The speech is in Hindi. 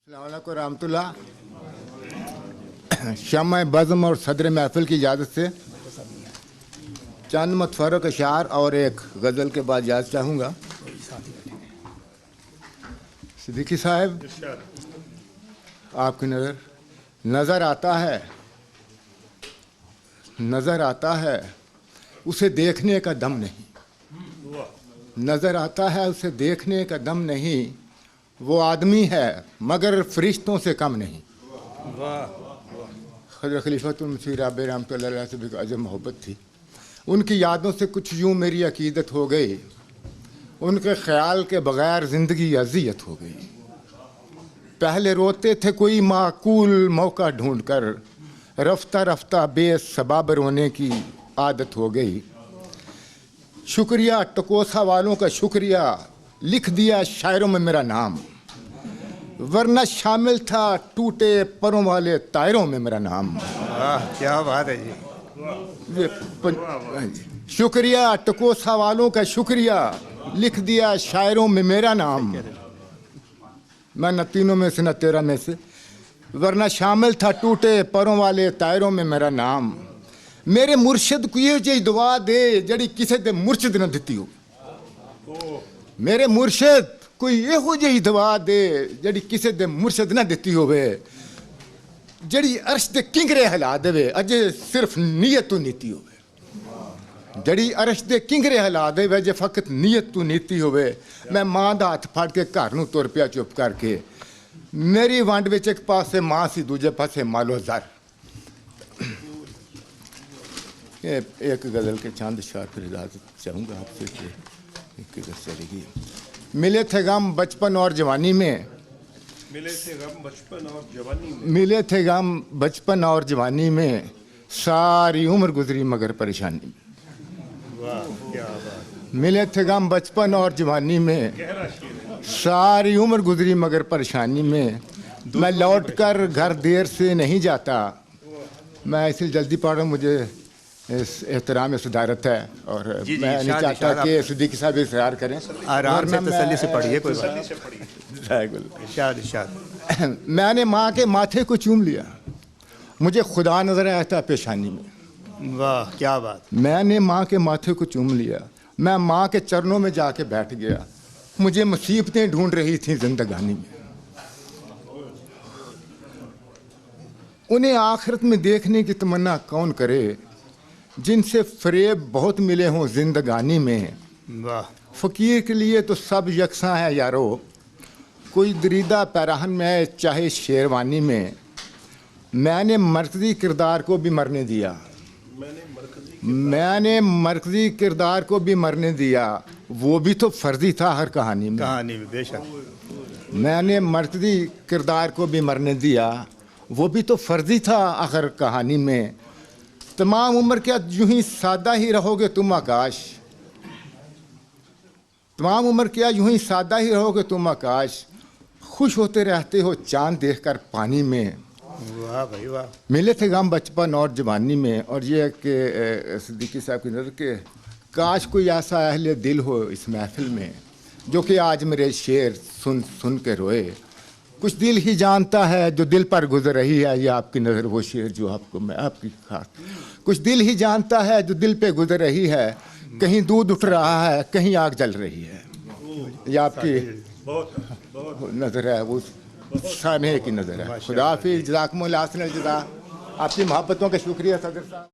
अस्सलामुअलैकुम रहमतुल्लाह। शम्मा बज़्म और सदर महफिल की इजाज़त से चंद मुतफ़र्रक़ अशार और एक गज़ल के बाद इजाज़त चाहूँगा। सिद्दीकी साहब, आपकी नज़र आता है उसे देखने का दम नहीं, नज़र आता है उसे देखने का दम नहीं, वो आदमी है मगर फरिश्तों से कम नहीं। हज़रत खलीफतुल मसीह रब रहमतुल्लाह अलैह से भी अजब मोहब्बत थी। उनकी यादों से कुछ यूँ मेरी अकीदत हो गई, उनके ख़याल के बग़ैर ज़िंदगी अज़ियत हो गई। पहले रोते थे कोई माकूल मौका ढूंढ कर, रफ्ता रफ्ता बेसबाब रोने की आदत हो गई। शुक्रिया टकोसा वालों का शुक्रिया, लिख दिया शायरों में मेरा नाम, वरना शामिल था टूटे परों वाले तायरों में मेरा नाम। क्या बात है जी। शुक्रिया टकोसा वालों का शुक्रिया, लिख दिया शायरों में मेरा नाम। मैं न तीनों में से न तेरह में से, वरना शामिल था टूटे परों वाले तायरों में मेरा नाम। मेरे मुर्शिद को ये जी दुआ दे जड़ी किसी दे मुर्शिद न दिती हो। मेरे मुर्शिद कोई यहो जी दुआ दे जड़ी किसी दे मुर्शिद न दिती होवे, जड़ी अर्श दे किंगरे हिला देवे अजे सिर्फ नीयत तू नीति होवे। जड़ी अर्श दे किंगरे हिला देवे जे फकत नीयत तू नीति होवे। मैं मां दा हाथ फड़ के घर नूं तुर पिया चुप करके, मेरी वंड विच एक पासे मां सी दूजे पासे मालो ज़र। एक गज़ल के चंद शार फिर इजाज़त चाहूँगा आपसे कि एक गज़ल चलेगी। मिले थे गम बचपन और जवानी में, मिले थे गम बचपन और जवानी में, मिले थे गम बचपन और जवानी में, सारी उम्र गुजरी मगर परेशानी में। वाह क्या बात। मिले थे गम बचपन और जवानी में, सारी उम्र गुजरी मगर परेशानी में। मैं लौट कर घर देर से नहीं जाता, मैं इसलिए जल्दी पढ़ रहा हूँ, मुझे इस एहतराम सदारत है और मैं नहीं चाहता कि सिद्दीकी साहब इसरार करें। आराम से तसल्ली से पढ़िए, कोई बात नहीं। मैंने माँ के माथे को चूम लिया, मुझे खुदा नजर आया था पेशानी में। वाह क्या बात। मैंने माँ के माथे को चूम लिया, मैं माँ के चरणों में जाके बैठ गया, मुझे मुसीबतें ढूंढ रही थी जिंदगानी में। उन्हें आखिरत में देखने की तमन्ना कौन करे, जिनसे फरेब बहुत मिले हों जिंदगानी में। वाह। फ़कीर के लिए तो सब यकसा है यारो, कोई दरीदा पैराहन में है चाहे शेरवानी में। मैंने मरकज़ी किरदार को भी मरने दिया, मैंने मरकज़ी किरदार को भी मरने दिया, वो भी तो फर्जी था हर कहानी में। बेशक। मैंने मरकज़ी किरदार को भी मरने दिया, वो भी तो फर्जी था आखिर कहानी में। तमाम उम्र क्या यूं ही सादा ही रहोगे तुम आकाश, तमाम उम्र क्या यूं ही सादा ही रहोगे तुम आकाश, खुश होते रहते हो चांद देखकर पानी में। वाह भाई वाह। मिले थे गम बचपन और जवानी में। और ये कि सिद्दीकी साहब की नज़र के काश कोई ऐसा अहले दिल हो इस महफिल में जो कि आज मेरे शेर सुन सुन के रोए। कुछ दिल ही जानता है जो दिल पर गुजर रही है, ये आपकी नज़र वो शेर जो आपको मैं आपकी खास। कुछ दिल ही जानता है जो दिल पे गुजर रही है, कहीं दूध उठ रहा है कहीं आग जल रही है। ये आपकी नज़र है, वो सामने की नज़र है। खुदा हाफिज़, जज़ाकुमुल्लाह हसनल जज़ा। आपकी मोहब्बतों का शुक्रिया सदर साहब।